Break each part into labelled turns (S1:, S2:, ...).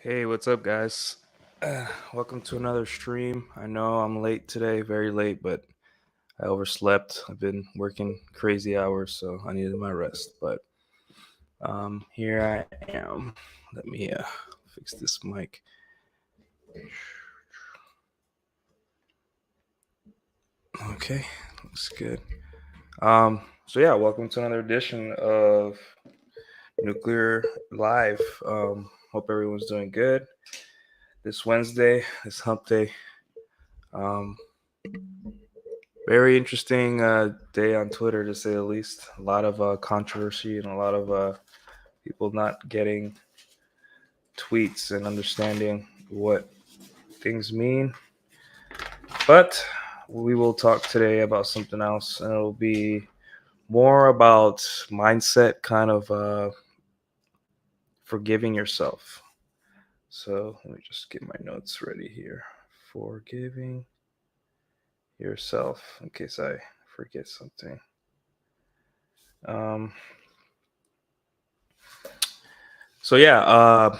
S1: Hey, what's up, guys? Welcome to another stream. I know I'm late today, very late, but I overslept. I've been working crazy hours, so I needed my rest. But here I am. Let me fix this mic. Okay, looks good. So yeah, welcome to another edition of Nuclear Live. Hope everyone's doing good. This Wednesday, this hump day. Um, Very interesting day on Twitter, to say the least. A lot of controversy and a lot of people not getting tweets and understanding what things mean. But we will talk today about something else, and it'll be more about mindset, kind of forgiving yourself. So let me just get my notes ready here. Forgiving yourself in case I forget something. Um, so yeah,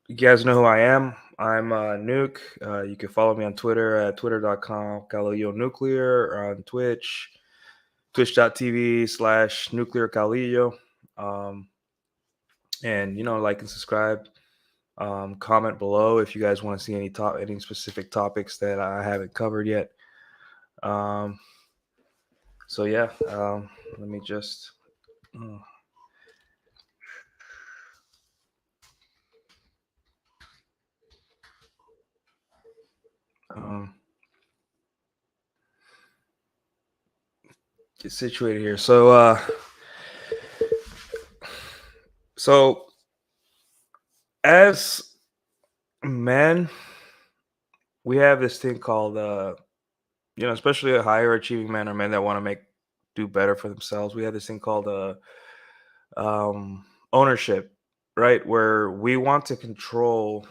S1: you guys know who I am. I'm Nuke. You can follow me on Twitter at twitter.com Galileo Nuclear, or on Twitch, twitch.tv/Nuclear Galileo. Um, and like and subscribe. Comment below if you guys want to see any specific topics that I haven't covered yet. Um, so yeah, let me just. uh, um, get situated here. So as men, we have this thing called especially a higher achieving men or men that want to do better for themselves. We have this thing called ownership, right? Where we want to control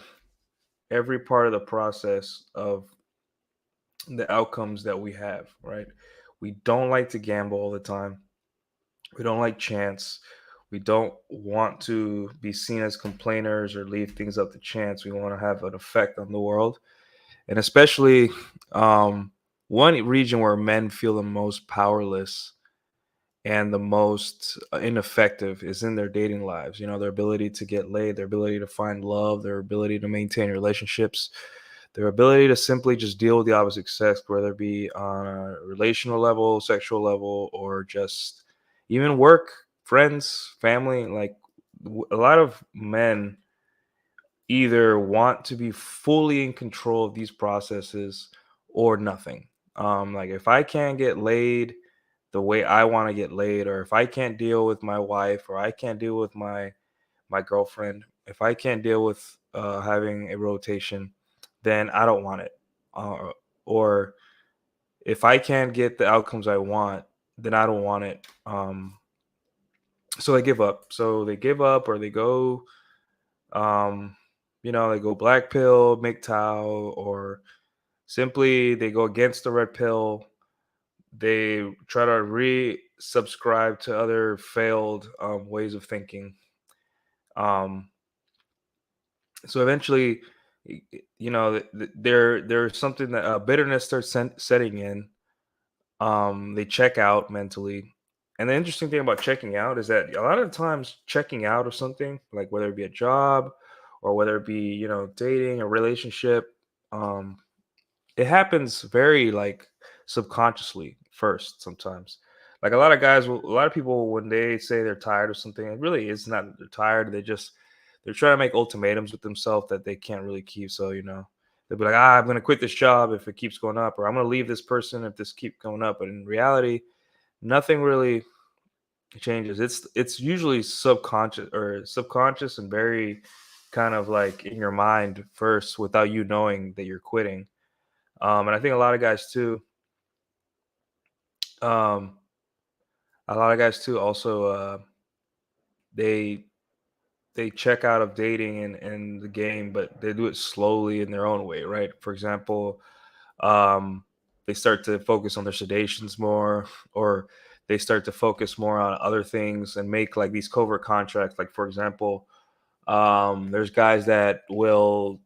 S1: every part of the process of the outcomes that we have, right? We don't like to gamble all the time. We don't like chance. We don't want to be seen as complainers or leave things up to chance. We want to have an effect on the world. And especially one region where men feel the most powerless and the most ineffective is in their dating lives. Their ability to get laid, their ability to find love, their ability to maintain relationships, their ability to simply just deal with the opposite sex, whether it be on a relational level, sexual level, or just even work, friends, family. Like a lot of men either want to be fully in control of these processes or nothing. Like if I can't get laid the way I want to get laid, or if I can't deal with my wife, or I can't deal with my girlfriend, if I can't deal with having a rotation, then I don't want it. Or if I can't get the outcomes I want, then I don't want it. So they give up. So they give up, or they go um, they go black pill, MGTOW, or simply they go against the red pill. They try to re-subscribe to other failed ways of thinking. Um, so eventually, there's something that bitterness starts setting in. They check out mentally. And the interesting thing about checking out is that a lot of times checking out of something, like whether it be a job or whether it be, dating, a relationship, um, it happens very like subconsciously first sometimes. Like a lot of people, when they say they're tired of something, it really is not that they're tired. They're trying to make ultimatums with themselves that they can't really keep. So, they'll be like, I'm going to quit this job if it keeps going up, or I'm going to leave this person if this keeps going up. But in reality, nothing really changes. It's usually subconscious and very kind of like in your mind first without you knowing that you're quitting. And I think um, a lot of guys too also they they check out of dating and the game, but they do it slowly in their own way, right? For example, um, they start to focus on their sedations more, or they start to focus more on other things and make like these covert contracts. Like for example, There's guys that will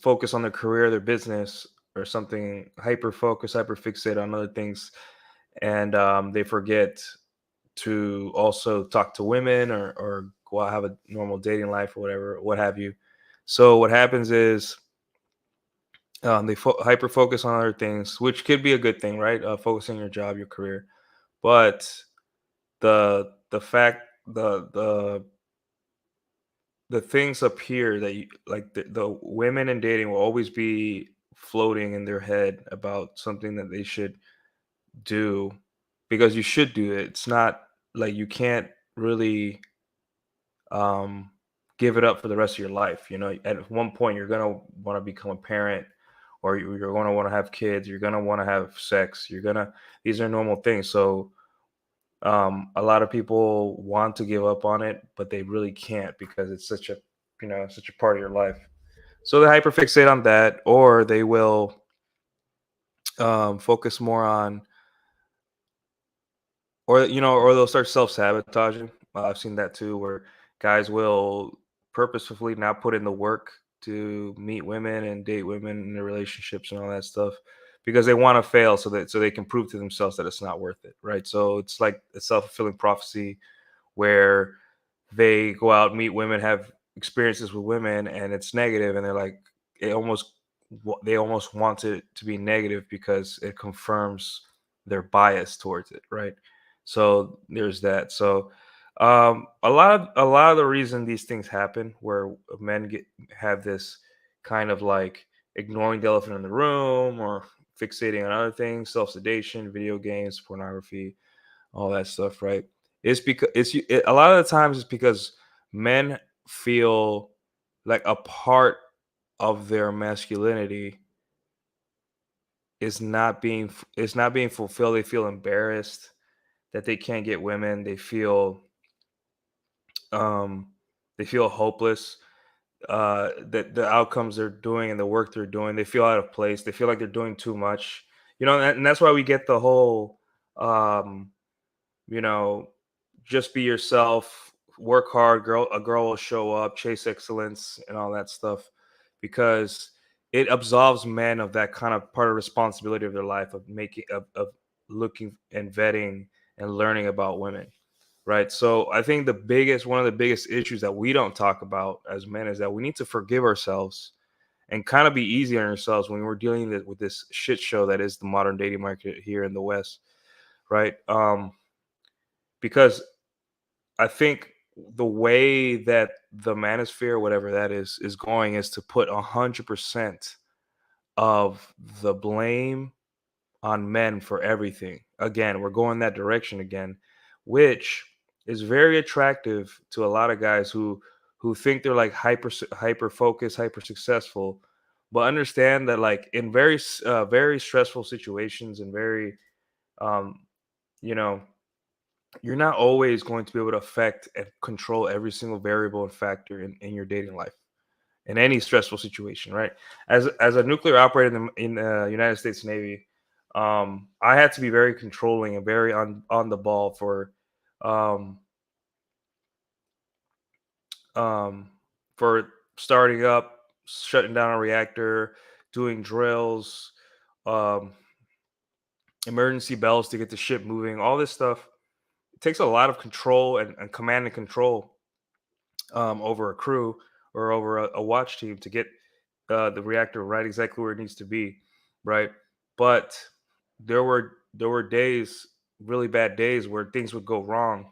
S1: focus on their career, their business, or something, hyper focus, hyper fixate on other things, and they forget to also talk to women, or go out, have a normal dating life, or whatever, what have you. So what happens is they hyper focus on other things, which could be a good thing, right? Focusing on your job, your career, but the fact the things up here that you like, the women in dating will always be floating in their head about something that they should do, because you should do it. It's not like you can't really um give it up for the rest of your life. At one point you're going to want to become a parent, or you're going to want to have kids, you're going to want to have sex, these are normal things. So a lot of people want to give up on it, but they really can't, because it's such a part of your life. So they hyperfixate on that, or they will focus more on, or they'll start self-sabotaging. I've seen that too, where guys will purposefully not put in the work to meet women and date women in their relationships and all that stuff, because they want to fail, so they can prove to themselves that it's not worth it, right? So it's like a self-fulfilling prophecy, where they go out, meet women, have experiences with women, and it's negative, and they're like, they almost want it to be negative because it confirms their bias towards it, right? So there's that. So a lot of the reason these things happen, where men have this kind of like ignoring the elephant in the room, or fixating on other things, self sedation, video games, pornography, all that stuff, right? It's because a lot of the times it's because men feel like a part of their masculinity is not being fulfilled. They feel embarrassed that they can't get women. Um they feel hopeless, that the outcomes they're doing and the work they're doing, they feel out of place. They feel like they're doing too much. And that's why we get the whole um you know, just be yourself, work hard, a girl will show up, chase excellence and all that stuff, because it absolves men of that kind of part of responsibility of their life, of looking and vetting and learning about women. Right. So I think one of the biggest issues that we don't talk about as men is that we need to forgive ourselves and kind of be easy on ourselves when we're dealing with this shit show that is the modern dating market here in the West. Right. Because I think the way that the manosphere, whatever that is going, is to put 100% of the blame on men for everything. Again, we're going that direction again, which is very attractive to a lot of guys who think they're like hyper focused, hyper successful, but understand that like in very stressful situations, and very um, you know you're not always going to be able to affect and control every single variable and factor in your dating life in any stressful situation, right? As a nuclear operator in the United States Navy, I had to be very controlling and very on the ball um, um, for starting up, shutting down a reactor, doing drills, um, emergency bells to get the ship moving, all this stuff. It takes a lot of control and command and control over a crew, or over a watch team, to get the reactor right exactly where it needs to be, right? But there were days, really bad days, where things would go wrong,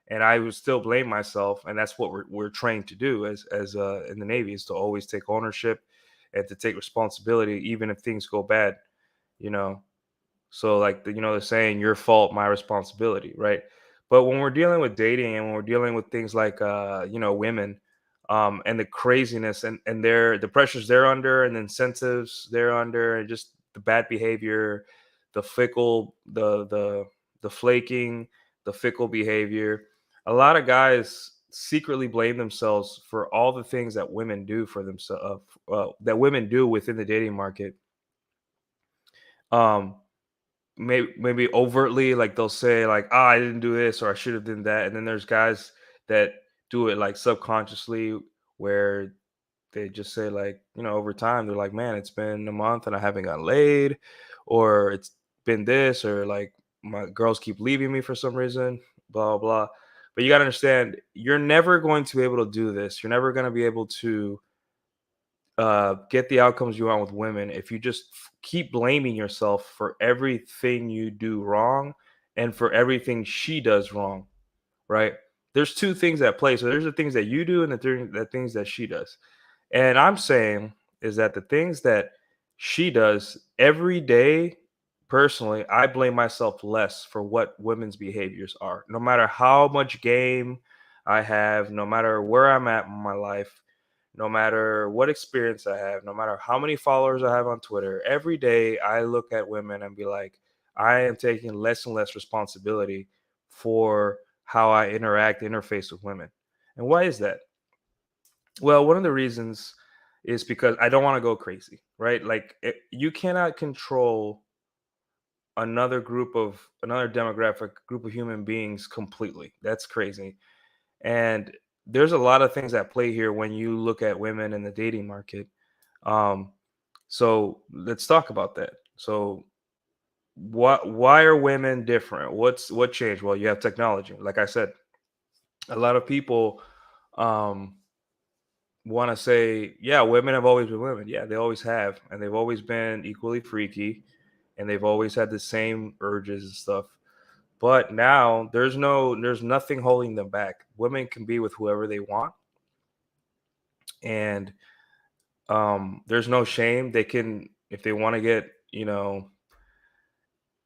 S1: and I would still blame myself, and that's what we're trained to do as in the Navy, is to always take ownership and to take responsibility, even if things go bad, you know. So like the saying, your fault, my responsibility, right? But when we're dealing with dating, and when we're dealing with things like women, and the craziness, and the pressures they're under, and the incentives they're under, and just the bad behavior, the fickle the flaking, the fickle behavior. A lot of guys secretly blame themselves for all the things that women do for themselves, that women do within the dating market. Um, maybe overtly, like they'll say like, I didn't do this, or I should have done that. And then there's guys that do it like subconsciously, where they just say like, over time they're like, man, it's been a month and I haven't got laid, or it's been this, or like my girls keep leaving me for some reason, blah blah. But you got to understand, you're never going to be able to do this. You're never going to be able to get the outcomes you want with women if you just keep blaming yourself for everything you do wrong and for everything she does wrong, right? There's two things at play. So there's the things that you do and the things that she does. And I'm saying is that the things that she does every day, personally, I blame myself less for what women's behaviors are. No matter how much game I have, no matter where I'm at in my life, no matter what experience I have, no matter how many followers I have on Twitter, every day I look at women and be like, I am taking less and less responsibility for how I interface with women. And why is that? Well, one of the reasons is because I don't want to go crazy, right? Like you cannot control another demographic group of human beings completely. That's crazy. And there's a lot of things at play here when you look at women in the dating market. Um, so let's talk about that. So why are women different? What changed? Well, you have technology. Like I said, a lot of people um want to say, yeah, women have always been women. Yeah, they always have, and they've always been equally freaky, and they've always had the same urges and stuff. But now there's nothing holding them back. Women can be with whoever they want, and there's no shame. They can, if they want to get,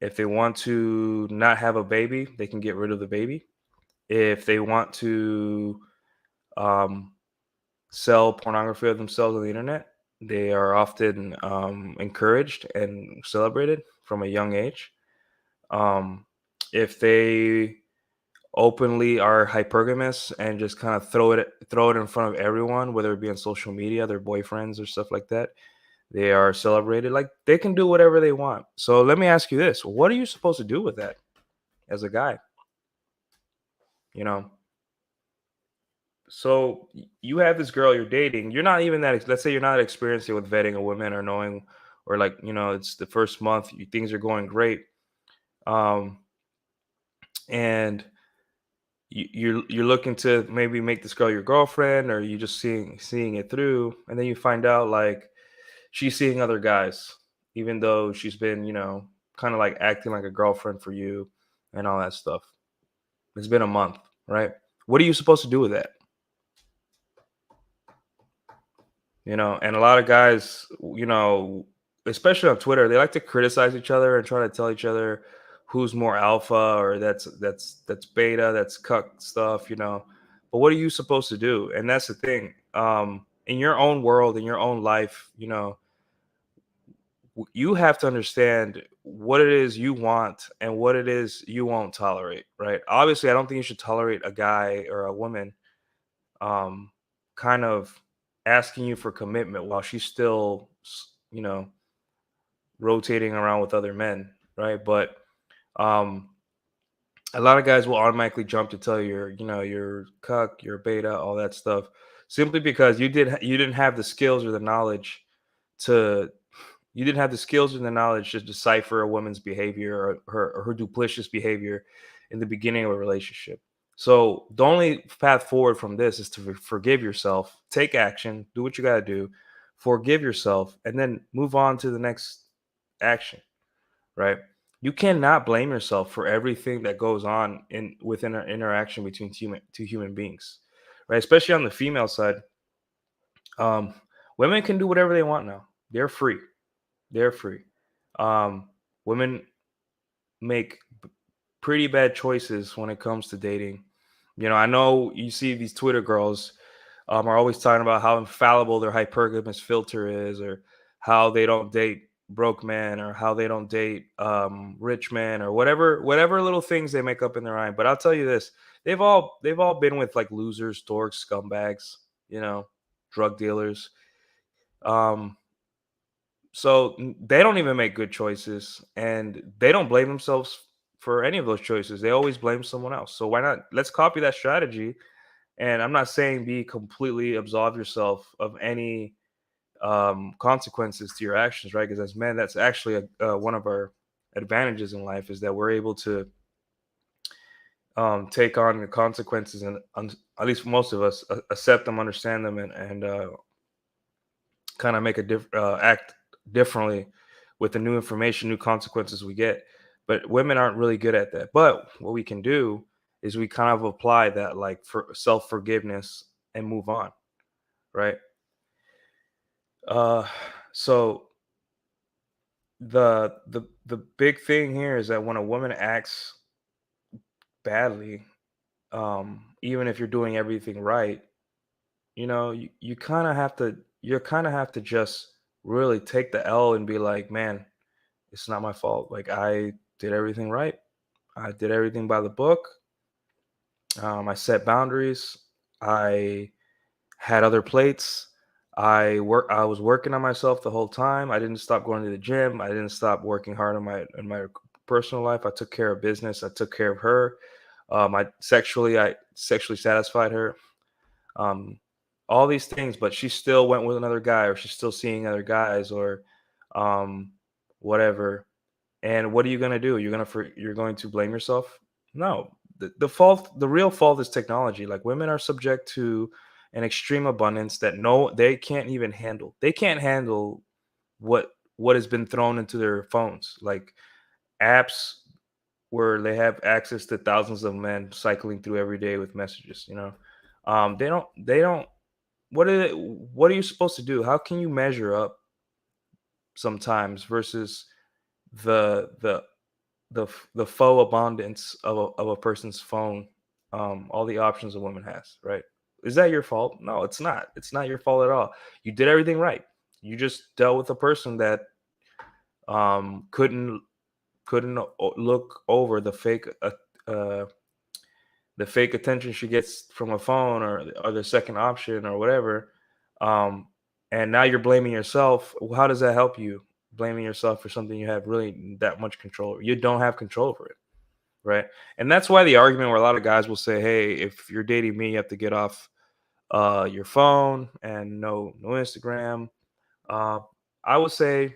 S1: if they want to not have a baby, they can get rid of the baby. If they want to um, sell pornography of themselves on the internet, they are often encouraged and celebrated from a young age. Um, if they openly are hypergamous and just kind of throw it in front of everyone, whether it be on social media, their boyfriends or stuff like that, they are celebrated. Like they can do whatever they want. So let me ask you this: what are you supposed to do with that as a guy? You know, so you have this girl you're dating. You're not even that. Let's say you're not experienced with vetting a woman or knowing, or like it's the first month. Things are going great, um, and you're looking to maybe make this girl your girlfriend, or you just seeing it through, and then you find out like she's seeing other guys, even though she's been kind of like acting like a girlfriend for you and all that stuff. It's been a month, right? What are you supposed to do with that? And a lot of guys, especially on Twitter, they like to criticize each other and try to tell each other who's more alpha, or that's beta, that's cuck stuff. But what are you supposed to do? And that's the thing. In your own world, in your own life, you have to understand what it is you want and what it is you won't tolerate, right? Obviously, I don't think you should tolerate a guy or a woman um, kind of asking you for commitment while she's still, rotating around with other men, right? But um, a lot of guys will automatically jump to tell you you're cuck, you're beta, all that stuff, simply because you didn't have the skills or the knowledge to you didn't have the skills and the knowledge to decipher a woman's behavior, or her duplicitous behavior in the beginning of a relationship. So the only path forward from this is to forgive yourself, take action, do what you got to do, forgive yourself, and then move on to the next action, right? You cannot blame yourself for everything that goes on within an interaction between two human beings, right? Especially on the female side, um, women can do whatever they want now. They're free. They're free. Um, Women make pretty bad choices when it comes to dating. I know you see these Twitter girls are always talking about how infallible their hypergamous filter is, or how they don't date broke men, or how they don't date rich men, or whatever little things they make up in their mind. But I'll tell you this: they've all been with like losers, dorks, scumbags, drug dealers. Um, so they don't even make good choices, and they don't blame themselves for any of those choices. They always blame someone else. So why not? Let's copy that strategy And I'm not saying be completely absolve yourself of any consequences to your actions, right? Because as men, that's actually one of our advantages in life, is that we're able to take on the consequences, and at least most of us accept them, understand them, and kind of make act differently with the new information, new consequences we get. But women aren't really good at that. But what we can do is we kind of apply that, like, for self forgiveness, and move on, right? Uh, so the big thing here is that when a woman acts badly, even if you're doing everything right, you kind of have to just really take the L and be like, man, it's not my fault. Like, I did everything right. I did everything by the book. I set boundaries. I had other plates. I was working on myself the whole time. I didn't stop going to the gym. I didn't stop working hard on my personal life. I took care of business. I took care of her. I sexually satisfied her. Um, all these things, but she still went with another guy, or she's still seeing other guys, or um, whatever. And what are you gonna do? You're going to blame yourself? No. The real fault is technology. Like, women are subject to an extreme abundance that no they can't even handle. They can't handle what has been thrown into their phones. Like, apps where they have access to thousands of men cycling through every day with messages. They don't what are you supposed to do? How can you measure up sometimes versus the the faux abundance of a person's phone, all the options a woman has, right? Is that your fault? No, it's not. It's not your fault at all. You did everything right. You just dealt with a person that couldn't look over uh, the fake attention she gets from a phone, or the second option, or whatever. Um, and now you're blaming yourself. Well, how does that help you? Blaming yourself for something you have really that much control over. You don't have control over it, right? And that's why the argument where a lot of guys will say, "Hey, if you're dating me, you have to get off your phone, and no Instagram." Uh, I would say,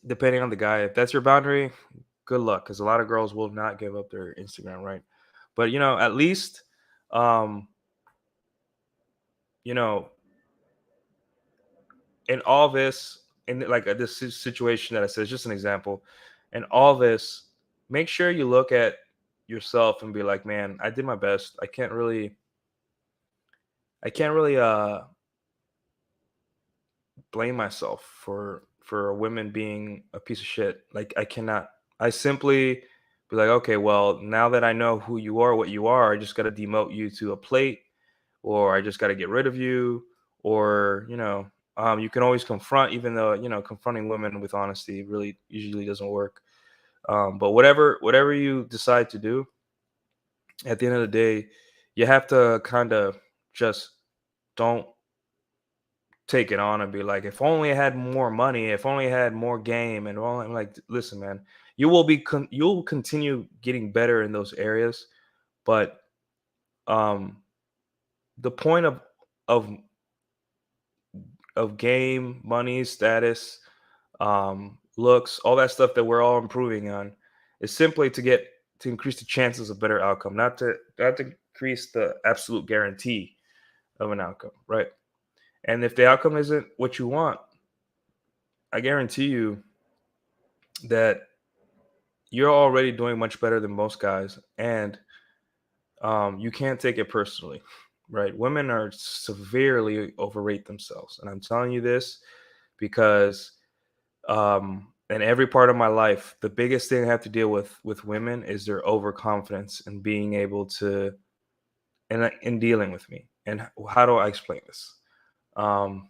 S1: depending on the guy, if that's your boundary, good luck, because a lot of girls will not give up their Instagram, right? But at least, um, you know, in all this, in like this situation that I said, it's just an example. In all this, make sure you look at yourself and be like, man, I did my best. I can't really blame myself for women being a piece of shit. Like, I cannot. I simply be like, okay, well, now that I know who you are, what you are, I just got to demote you to a plate, or I just got to get rid of you, or you can always confront, even though confronting women with honesty really usually doesn't work. But whatever you decide to do, at the end of the day, you have to kind of just don't take it on and be like, if only I had more money, if only I had more game, and all. I'm like, listen, man, you'll continue getting better in those areas, but um, the point of game, money, status, looks, all that stuff that we're all improving on, is simply to increase the chances of better outcome, not to increase the absolute guarantee of an outcome, right? And if the outcome isn't what you want, I guarantee you that you're already doing much better than most guys, and you can't take it personally, right? Women are severely overrate themselves, and I'm telling you this because in every part of my life, the biggest thing I have to deal with women is their overconfidence and being able to, and in dealing with me. And how do I explain this? Um,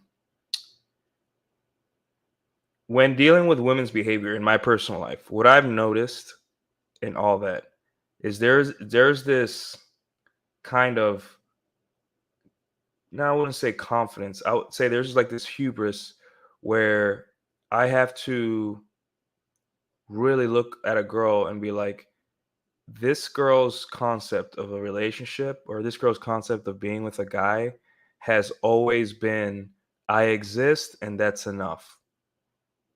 S1: when dealing with women's behavior in my personal life, what I've noticed in all that is there's this kind of, no, I wouldn't say confidence. I would say there's like this hubris where I have to really look at a girl and be like, this girl's concept of a relationship, or this girl's concept of being with a guy, has always been, I exist and that's enough.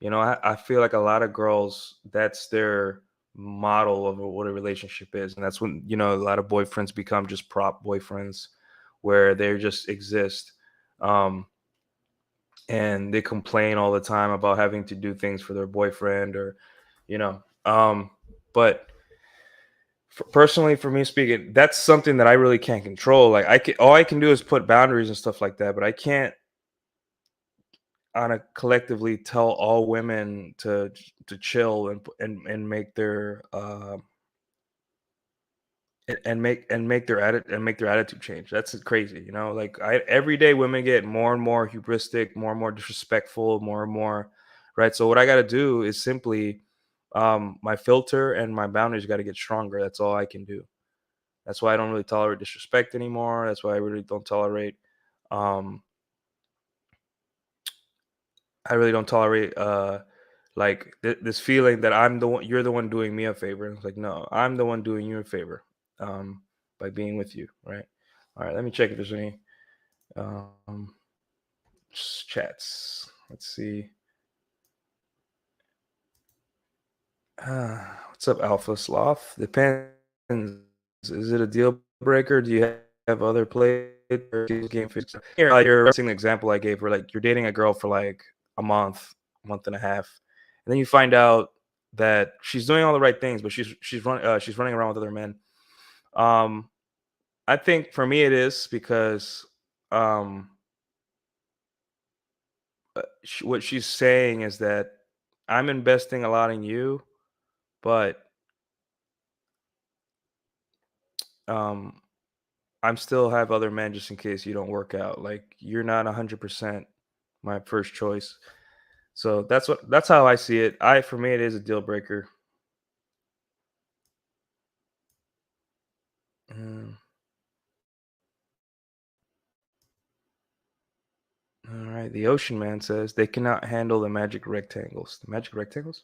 S1: I feel like a lot of girls, that's their model of what a relationship is. And that's when, a lot of boyfriends become just prop boyfriends where they just exist. Um, and they complain all the time about having to do things for their boyfriend, or, you know, but personally, for me speaking, that's something that I really can't control. Like, all I can do is put boundaries and stuff like that, but I can't on a collectively tell all women to chill and make their make their attitude change. That's crazy, like, every day women get more and more hubristic, more and more disrespectful, more and more, right? So what I got to do is simply, my filter and my boundaries got to get stronger. That's all I can do. That's why I don't really tolerate disrespect anymore. That's why um I really don't tolerate like this feeling that you're the one doing me a favor. And it's like, no, I'm the one doing you a favor, um by being with you, right? All right, let me check if there's any um chats. Let's see. What's up, Alpha Sloth? Depends. Is it a deal breaker? Do you have other play or game fix? Here, you're referencing the example I gave, where like you're dating a girl for like a month and a half, and then you find out that she's doing all the right things, but she's running around with other men. Um, I think for me it is because um, what she's saying is that I'm investing a lot in you, but um I'm still have other men just in case you don't work out. Like, you're not 100% my first choice. So that's how I see it. For me it is a deal breaker. Mm, all right. The Ocean Man says they cannot handle the magic rectangles. The magic rectangles?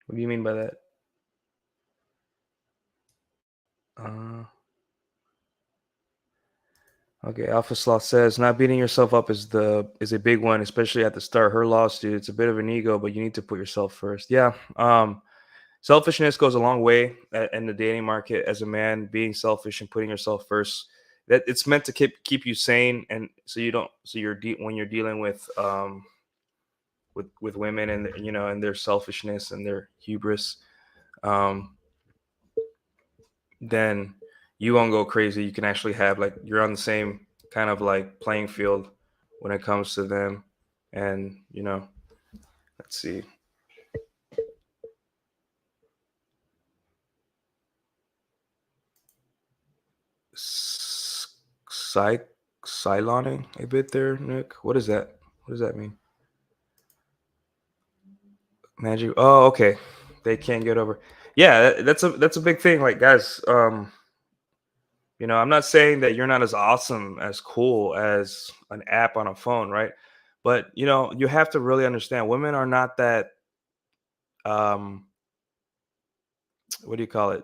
S1: What do you mean by that? Uh, okay. Alpha Sloth says not beating yourself up is a big one, especially at the start. Her loss, dude. It's a bit of an ego, but you need to put yourself first. Yeah. Selfishness goes a long way in the dating market. As a man, being selfish and putting yourself first, that it's meant to keep you sane, and so you don't so you're when you're dealing with women, and and their selfishness and their hubris, um then you won't go crazy. You can actually have, like, you're on the same kind of like playing field when it comes to them. And let's see. S- Cy- Cyloning a bit there, Nick. What is that? What does that mean? Magic. Oh, okay. They can't get over. Yeah, that's a big thing. Like, guys, I'm not saying that you're not as awesome, as cool as an app on a phone, right? But you have to really understand, women are not that. Um, what do you call it?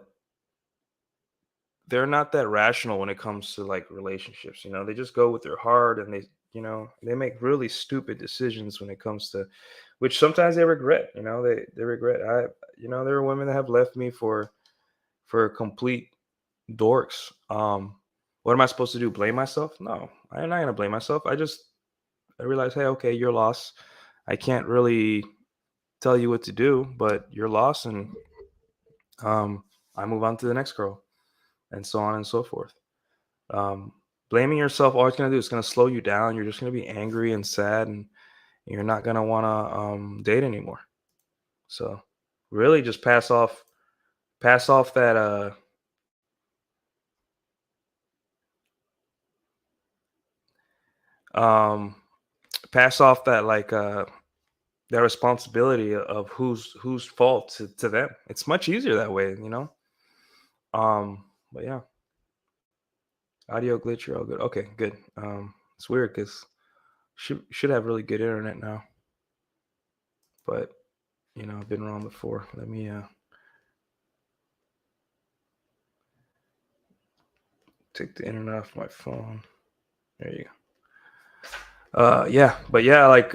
S1: They're not that rational when it comes to like relationships. They just go with their heart, and they make really stupid decisions when it comes to, which sometimes they regret. They regret. There are women that have left me for complete dorks. What am I supposed to do? Blame myself? No, I'm not gonna blame myself. I realize, hey, okay, you're lost. I can't really tell you what to do, but you're lost, and um, I move on to the next girl, and so on and so forth. Um, Blaming yourself, all it's gonna do is gonna slow you down. You're just gonna be angry and sad, and you're not gonna wanna date anymore. So really, just pass off that um pass off that, like, that responsibility of whose fault to them. It's much easier that way. But yeah, audio glitch, you're all good. Okay, good. It's weird because should have really good internet now, but I've been wrong before. Let me take the internet off my phone. There you go. Yeah, but yeah, like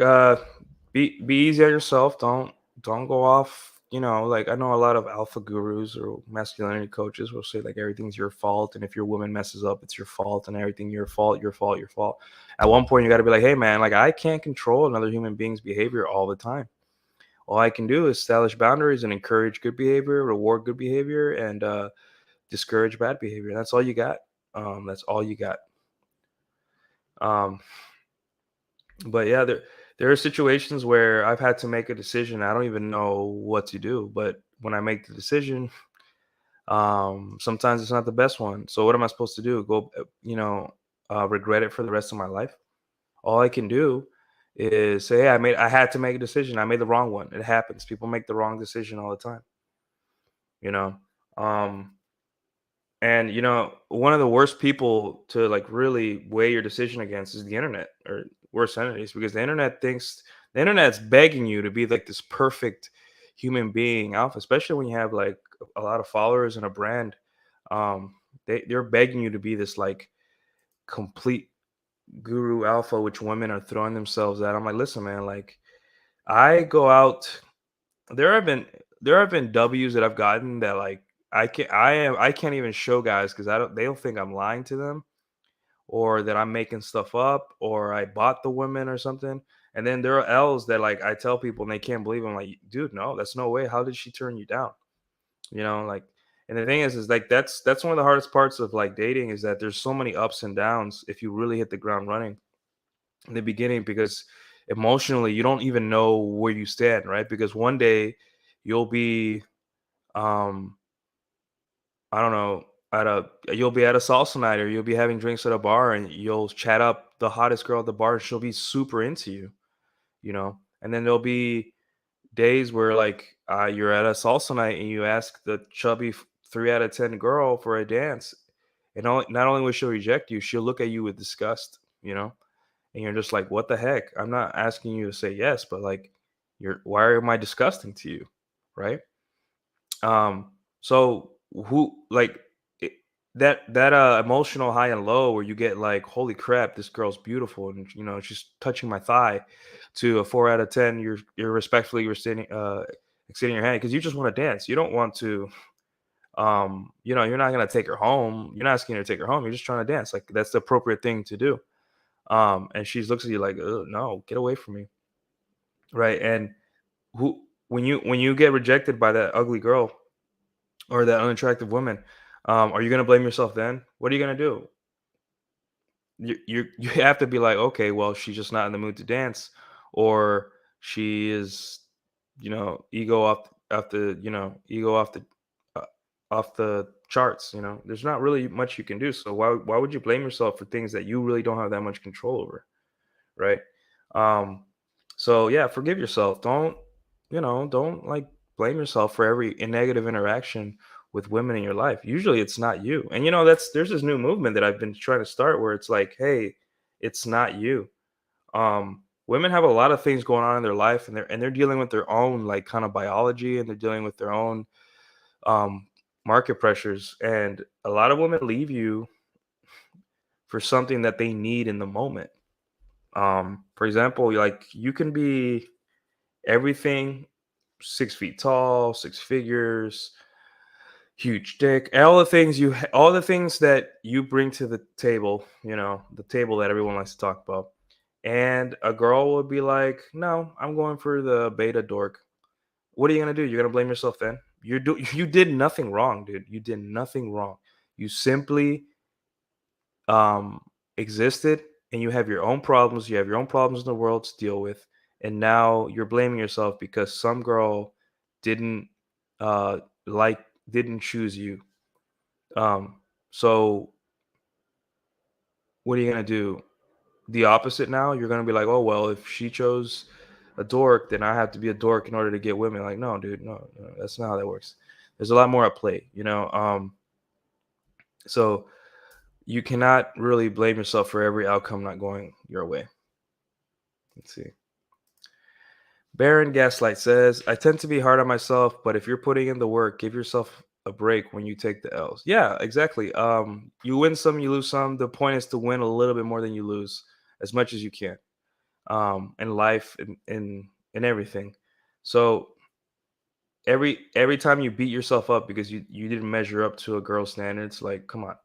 S1: be easy on yourself. Don't go off. Like I know a lot of alpha gurus or masculinity coaches will say like everything's your fault, and if your woman messes up, it's your fault, and everything your fault, your fault, your fault. At one point, you got to be like, hey man, like I can't control another human being's behavior all the time. All I can do is establish boundaries and encourage good behavior, reward good behavior, and discourage bad behavior. That's all you got. That's all you got. Um, but yeah, there are situations where I've had to make a decision. I don't even know what to do, but when I make the decision, sometimes it's not the best one. So what am I supposed to do? Go, regret it for the rest of my life? All I can do is say, hey, I had to make a decision. I made the wrong one. It happens. People make the wrong decision all the time. You know, um, And one of the worst people to like really weigh your decision against is the internet or worse enemies because the internet's begging you to be like this perfect human being alpha, especially when you have like a lot of followers and a brand. They're begging you to be this like complete guru alpha, which women are throwing themselves at. I'm like, listen, man, like I go out there have been W's that I've gotten that like I can't even show guys because I don't they don't think I'm lying to them or that I'm making stuff up or I bought the women or something. And then there are L's that like I tell people and they can't believe I'm like, dude, no, that's no way. How did she turn you down? Like and the thing is like that's one of the hardest parts of like dating is that there's so many ups and downs if you really hit the ground running in the beginning because emotionally you don't even know where you stand, right? Because one day you'll be um I don't know, you'll be at a salsa night or you'll be having drinks at a bar and you'll chat up the hottest girl at the bar and she'll be super into you. And then there'll be days where like you're at a salsa night and you ask the chubby 3 out of 10 girl for a dance and not only will she reject you, she'll look at you with disgust. And you're just like, what the heck? I'm not asking you to say yes, but like why am I disgusting to you? Right. So who like it, that emotional high and low where you get like, holy crap, this girl's beautiful, and she's touching my thigh, to a 4 out of 10, you're respectfully extending your hand because you just want to dance. You don't want to you're not gonna take her home. You're not asking her to take her home. You're just trying to dance. Like that's the appropriate thing to do. And she looks at you like, "Ugh, no, get away from me." Right. And who when you get rejected by that ugly girl or that unattractive woman, are you gonna blame yourself then? What are you gonna do? You have to be like, okay, well, she's just not in the mood to dance, or she is, ego uh, off the charts. There's not really much you can do. So why would you blame yourself for things that you really don't have that much control over? Right? Um, so yeah, forgive yourself. Don't like blame yourself for every negative interaction with women in your life. Usually it's not you. And there's this new movement that I've been trying to start where it's like, hey, it's not you. Women have a lot of things going on in their life and they're dealing with their own like kind of biology and they're dealing with their own um market pressures. And a lot of women leave you for something that they need in the moment. For example, like you can be everything 6 feet tall, six figures, huge dick, all the things that you bring to the table, the table that everyone likes to talk about. And a girl would be like, no, I'm going for the beta dork. What are you gonna do? You're gonna blame yourself then? You did nothing wrong, dude. You did nothing wrong. You simply um existed and you have your own problems, you have your own problems in the world to deal with, and now you're blaming yourself because some girl didn't uh like didn't choose you. So what are you going to do? The opposite now? You're going to be like, oh well, if she chose a dork, then I have to be a dork in order to get women. Like, no, dude, no, no, that's not how that works. There's a lot more at play. So you cannot really blame yourself for every outcome not going your way. Let's see. Baron Gaslight says, I tend to be hard on myself, but if you're putting in the work, give yourself a break when you take the L's. Yeah, exactly. You win some, you lose some. The point is to win a little bit more than you lose, as much as you can. In life and in everything. So every time you beat yourself up because you didn't measure up to a girl's standards, like come on.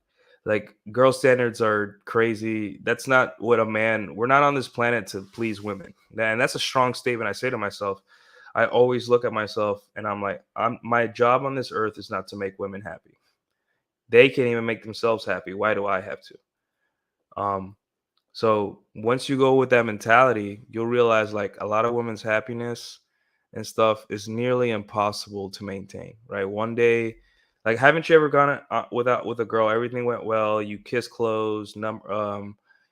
S1: Like girl standards are crazy. That's not what a man, we're not on this planet to please women. And that's a strong statement I say to myself. I always look at myself and I'm like, I'm my job on this earth is not to make women happy. They can't even make themselves happy. Why do I have to? Um, so once you go with that mentality, you'll realize like a lot of women's happiness and stuff is nearly impossible to maintain, right? One day, like haven't you ever gone without with a girl? Everything went well. You kissed close,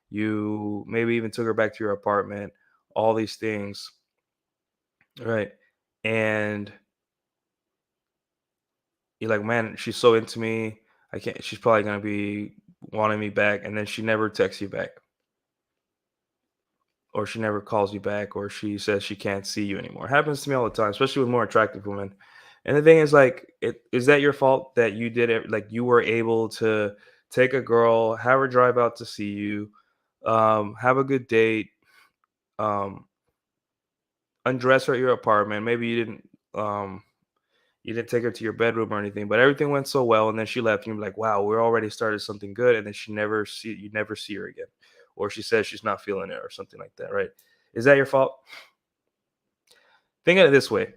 S1: you maybe even took her back to your apartment. All these things, right? And you're like, man, she's so into me. I can't. She's probably gonna be wanting me back, and then she never texts you back or she never calls you back, or she says she can't see you anymore. Happens to me all the time, especially with more attractive women. And the thing is, like, is that your fault that you did it? Like, you were able to take a girl, have her drive out to see you, have a good date, um, undress her at your apartment. Maybe you didn't take her to your bedroom or anything, but everything went so well, and then she left, and you're like, wow, we're already started something good, and then you never see her again, or she says she's not feeling it, or something like that, right? Is that your fault? Think of it this way.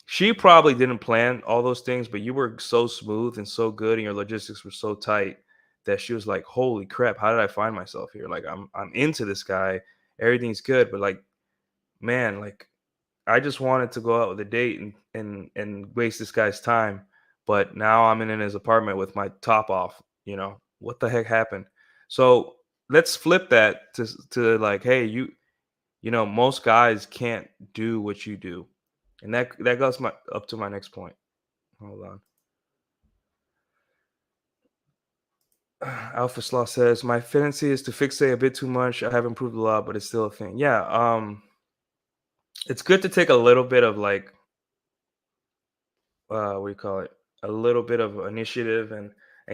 S1: She probably didn't plan all those things, but you were so smooth and so good and your logistics were so tight that she was like, "Holy crap, how did I find myself here? Like I'm into this guy. Everything's good, but like, man, like I just wanted to go out with a date and waste this guy's time, but now I'm in his apartment with my top off, What the heck happened?" So, let's flip that to like, "Hey, most guys can't do what you do." And that goes my up to my next point. Hold on. Alpha Slaw says, "My tendency is to fixate a bit too much. I have improved a lot, but it's still a thing." Yeah, it's good to take a little bit of like, what do you call it? A little bit of initiative and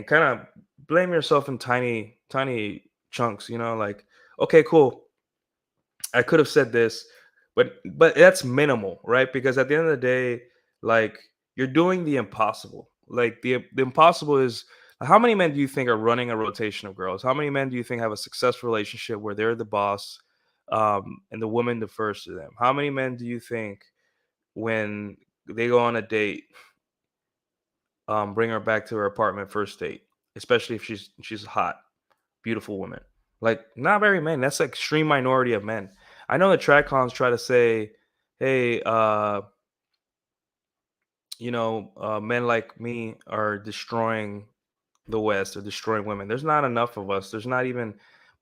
S1: kind of blame yourself in tiny chunks. Like, okay, cool. I could have said this, but that's minimal, right? Because at the end of the day, like you're doing the impossible. Like the impossible is, how many men do you think are running a rotation of girls? How many men do you think have a successful relationship where they're the boss, and the woman defers to them? How many men do you think when they go on a date, bring her back to her apartment first date, especially if she's hot? Beautiful women. Like, not very many. That's like extreme minority of men. I know the tradcons try to say, hey, men like me are destroying the West or destroying women. There's not enough of us. There's not even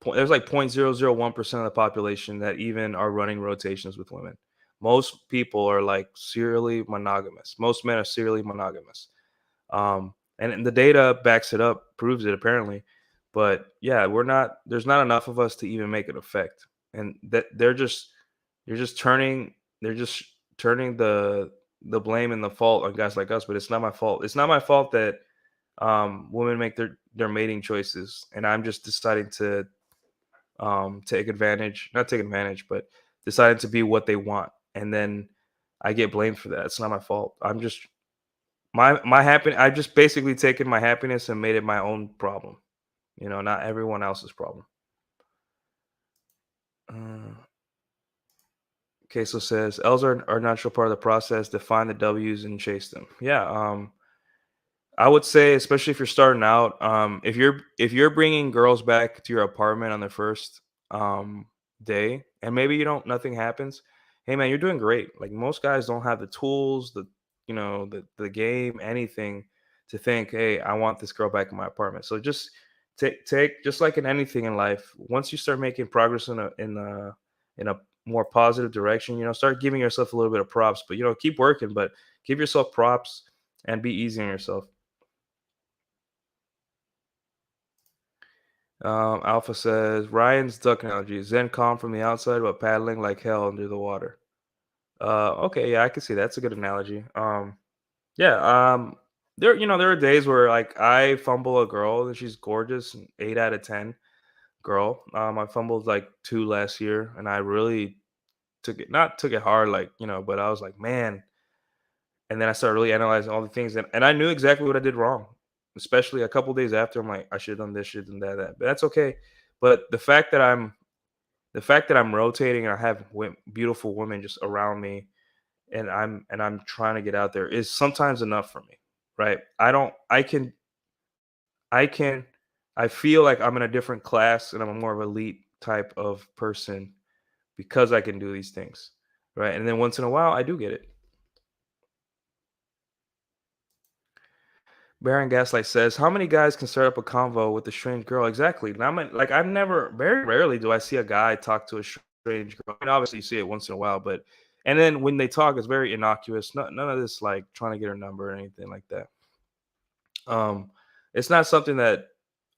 S1: there's like 0.001% of the population that even are running rotations with women. Most people are like serially monogamous. Most men are serially monogamous. And the data backs it up, proves it apparently. But yeah, there's not enough of us to even make an effect. And that you're just turning they're just turning the blame and the fault on guys like us, but it's not my fault. It's not my fault that women make their mating choices, and I'm just deciding to take advantage, not take advantage, but deciding to be what they want. And then I get blamed for that. It's not my fault. I'm just my happy I've just basically taken my happiness and made it my own problem, not everyone else's problem. Uh, Queso says, L's are a natural part of the process. Define the W's and chase them. Yeah, I would say, especially if you're starting out, if you're bringing girls back to your apartment on the first day, and maybe nothing happens. Hey man, you're doing great. Like most guys don't have the tools, the game, anything to think, hey, I want this girl back in my apartment. So just take just like in anything in life. Once you start making progress in a more positive direction, start giving yourself a little bit of props. But keep working, but give yourself props and be easy on yourself. Alpha says Ryan's duck analogy: Zen calm from the outside, but paddling like hell under the water. Okay, yeah, I can see that's a good analogy. Yeah, there are days where like I fumble a girl and she's gorgeous, 8 out of 10 girl. I fumbled like two last year, and I really took it hard, like but I was like, man. And then I started really analyzing all the things, and I knew exactly what I did wrong. Especially a couple days after, I'm like, I should have done this, should have done that. But that's okay. But the fact that I'm rotating and I have beautiful women just around me, and I'm trying to get out there is sometimes enough for me, right? I don't. I can. I feel like I'm in a different class, and I'm a more of elite type of person because I can do these things, right? And then once in a while, I do get it. Baron Gaslight says, "How many guys can start up a convo with a strange girl?" Exactly. Now, like I've never, very rarely do I see a guy talk to a strange girl. I mean, obviously you see it once in a while, but and then when they talk, it's very innocuous. None of this like trying to get her number or anything like that. Um, it's not something that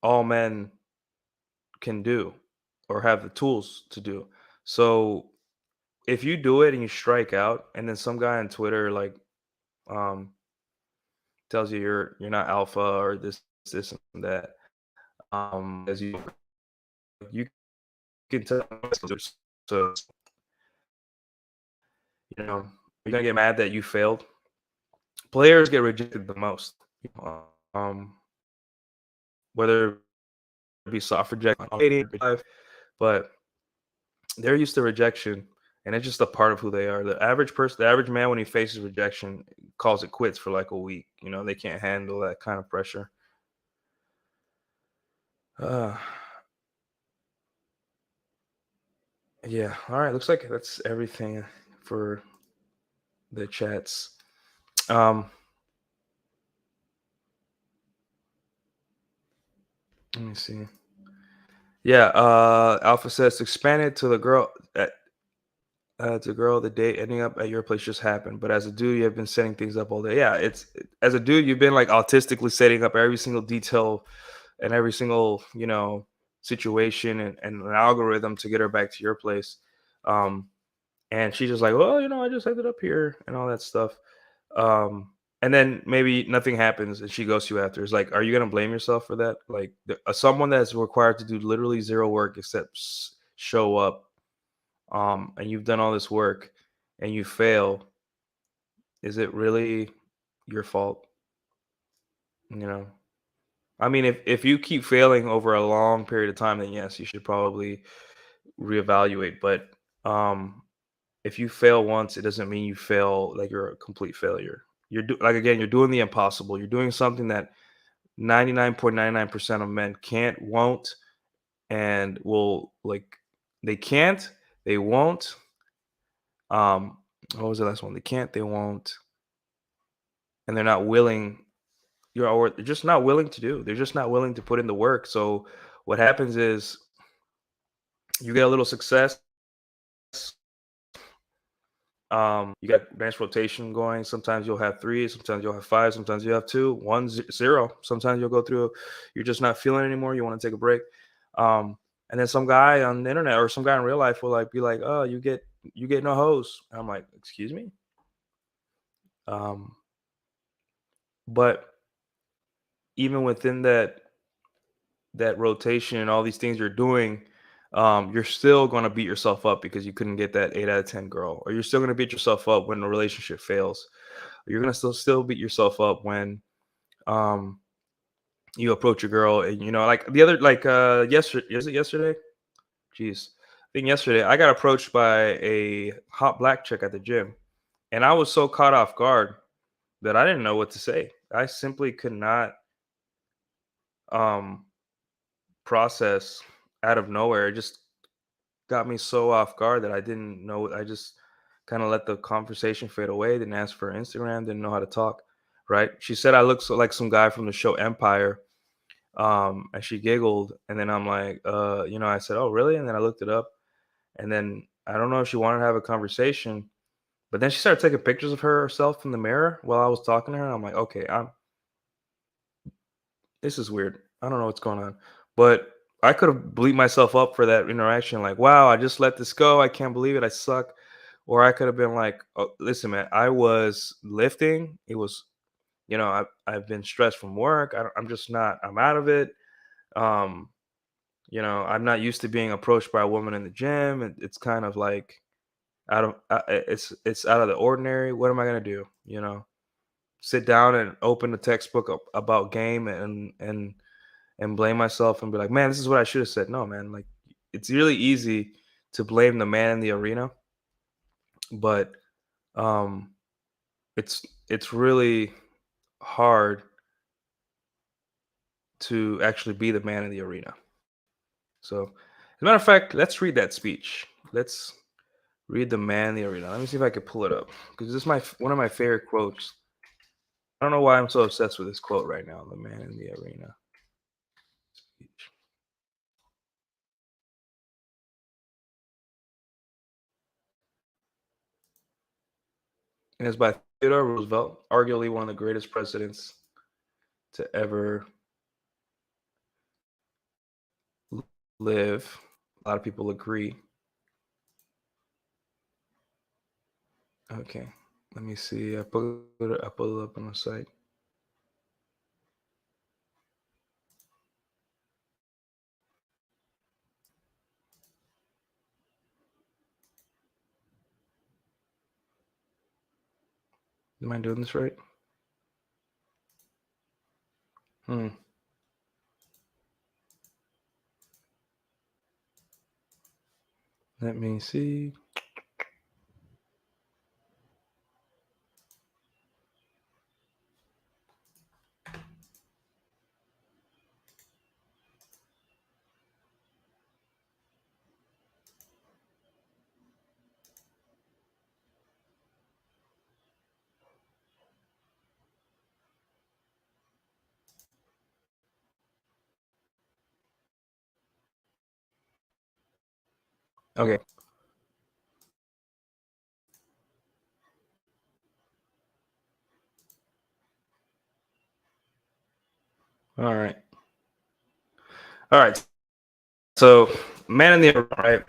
S1: all men can do or have the tools to do. So if you do it and you strike out, and then some guy on Twitter like um tells you you're not alpha or this and that, as you can tell. So you're gonna get mad that you failed. Players get rejected the most, um, whether it be soft rejection, but they're used to rejection, and it's just a part of who they are. The average man, when he faces rejection, calls it quits for like a week. They can't handle that kind of pressure. Uh, yeah. All right. Looks like that's everything for the chats. Um, Let me see. Yeah. Alpha says expanded to the girl. To girl, the date ending up at your place just happened. But as a dude, you have been setting things up all day. Yeah, as a dude, you've been like autistically setting up every single detail and every single situation and an algorithm to get her back to your place. Um, and she's just like, well, I just ended up here and all that stuff. Um, and then maybe nothing happens and she goes to you after. It's like, are you gonna blame yourself for that? Like someone that's required to do literally zero work except show up, and you've done all this work and you fail, is it really your fault? You know, I mean, if you keep failing over a long period of time, then yes, you should probably reevaluate. But if you fail once, it doesn't mean you fail like you're a complete failure. Like again, you're doing the impossible. You're doing something that 99.99% of men can't, won't, and will like they can't, they won't. What was the last one? They can't, they won't, and they're not willing. They're just not willing to do. They're just not willing to put in the work. So what happens is you get a little success. You got bench rotation going. Sometimes you'll have three, sometimes you'll have five, sometimes you have two, one, zero. Sometimes you'll go through. You're just not feeling it anymore. You want to take a break. And then some guy on the internet or some guy in real life will like be like, "Oh, you get no hose." And I'm like, "Excuse me." Um, but even within that rotation and all these things you're doing, you're still going to beat yourself up because you couldn't get that 8 out of 10 girl, or you're still going to beat yourself up when the relationship fails. You're going to still beat yourself up when um, you approach a girl and like the other like yesterday. Is it yesterday? Jeez, I think yesterday I got approached by a hot black chick at the gym, and I was so caught off guard that I didn't know what to say. I simply could not um, process out of nowhere. It just got me so off guard that I didn't know. I just kind of let the conversation fade away. Didn't ask for her Instagram. Didn't know how to talk. Right? She said I look so like some guy from the show Empire. And she giggled, and then I'm like, I said, "Oh, really?" And then I looked it up, and then I don't know if she wanted to have a conversation, but then she started taking pictures of herself in the mirror while I was talking to her. I'm like, okay, this is weird. I don't know what's going on. But I could have bleeped myself up for that interaction. Like, wow, I just let this go. I can't believe it. I suck. Or I could have been like, oh, listen, man, I was lifting. It was, I've been stressed from work. I'm just not, I'm out of it. Um, I'm not used to being approached by a woman in the gym. It's kind of like, it's out of the ordinary. What am I gonna do? Sit down and open the textbook about game and blame myself and be like, man, this is what I should have said. No, man, like it's really easy to blame the man in the arena, but um, it's really hard to actually be the man in the arena. So, as a matter of fact, let's read that speech. Let's read the man in the arena. Let me see if I can pull it up because this is one of my favorite quotes. I don't know why I'm so obsessed with this quote right now. The man in the arena speech. And it's by Theodore Roosevelt, arguably one of the greatest presidents to ever live. A lot of people agree. Okay, let me see. I put it up on the site. Am I doing this right? Hmm. Let me see. Okay. All right. All right. So, man in the arena, right?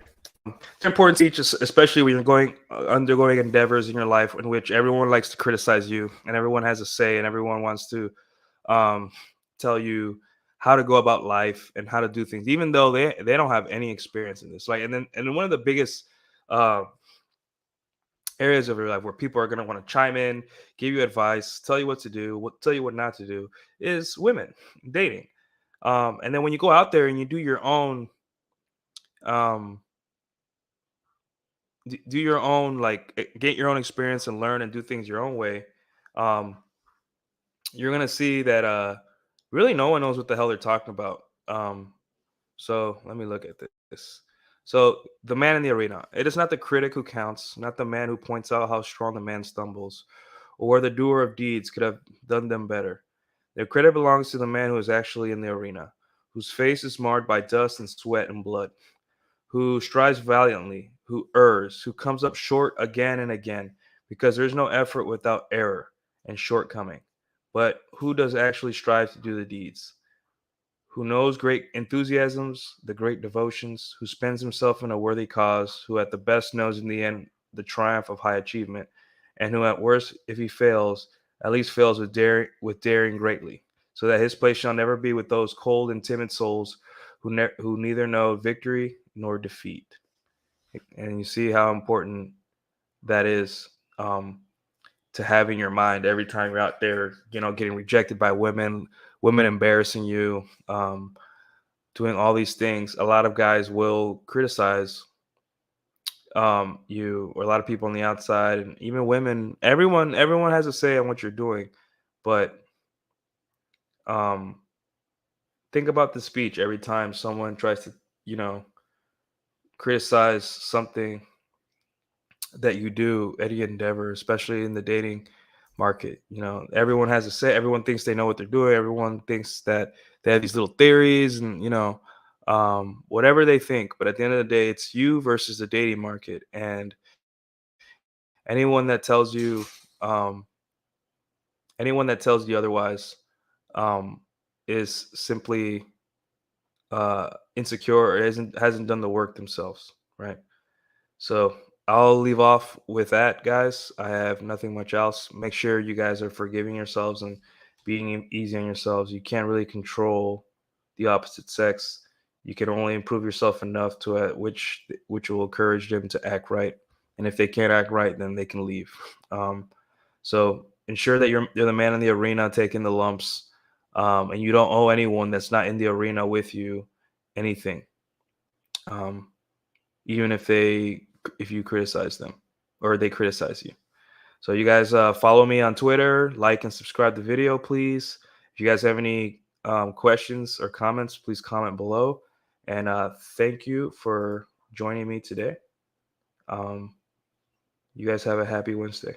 S1: It's important to teach, especially when you're undergoing endeavors in your life in which everyone likes to criticize you and everyone has a say and everyone wants to um, tell you how to go about life and how to do things, even though they don't have any experience in this. Like, and one of the biggest uh, areas of your life where people are going to want to chime in, give you advice, tell you what to do, tell you what not to do, is women dating. And then when you go out there and you do your own um, do your own get your own experience and learn and do things your own way, um you're gonna see that really no one knows what the hell they're talking about. So let me look at this. So the man in the arena, it is not the critic who counts, not the man who points out how strong the man stumbles or where the doer of deeds could have done them better. The credit belongs to the man who is actually in the arena, whose face is marred by dust and sweat and blood, who strives valiantly, who errs, who comes up short again and again, because there's no effort without error and shortcoming. But who does actually strive to do the deeds? Who knows great enthusiasms, the great devotions, who spends himself in a worthy cause, who at the best knows in the end the triumph of high achievement, and who at worst, if he fails, at least fails with daring greatly, so that his place shall never be with those cold and timid souls who neither know victory nor defeat. And you see how important that is, um, to have in your mind every time you're out there, getting rejected by women embarrassing you, doing all these things. A lot of guys will criticize you, or a lot of people on the outside, and even women. Everyone has a say on what you're doing, but um, think about the speech every time someone tries to, you know, criticize something that you do, any endeavor, especially in the dating market. Everyone has a say. Everyone thinks they know what they're doing. Everyone thinks that they have these little theories and, whatever they think. But at the end of the day, it's you versus the dating market. And anyone that tells you, um, anyone that tells you otherwise, um, is simply insecure or hasn't done the work themselves, right? So I'll leave off with that, guys. I have nothing much else. Make sure you guys are forgiving yourselves and being easy on yourselves. You can't really control the opposite sex. You can only improve yourself enough to which will encourage them to act right. And if they can't act right, then they can leave. Um, so ensure that you're the man in the arena taking the lumps, and you don't owe anyone that's not in the arena with you anything. Um, even if you criticize them or they criticize you. So you guys follow me on Twitter, like and subscribe the video, please. If you guys have any questions or comments, please comment below. And thank you for joining me today. You guys have a happy Wednesday.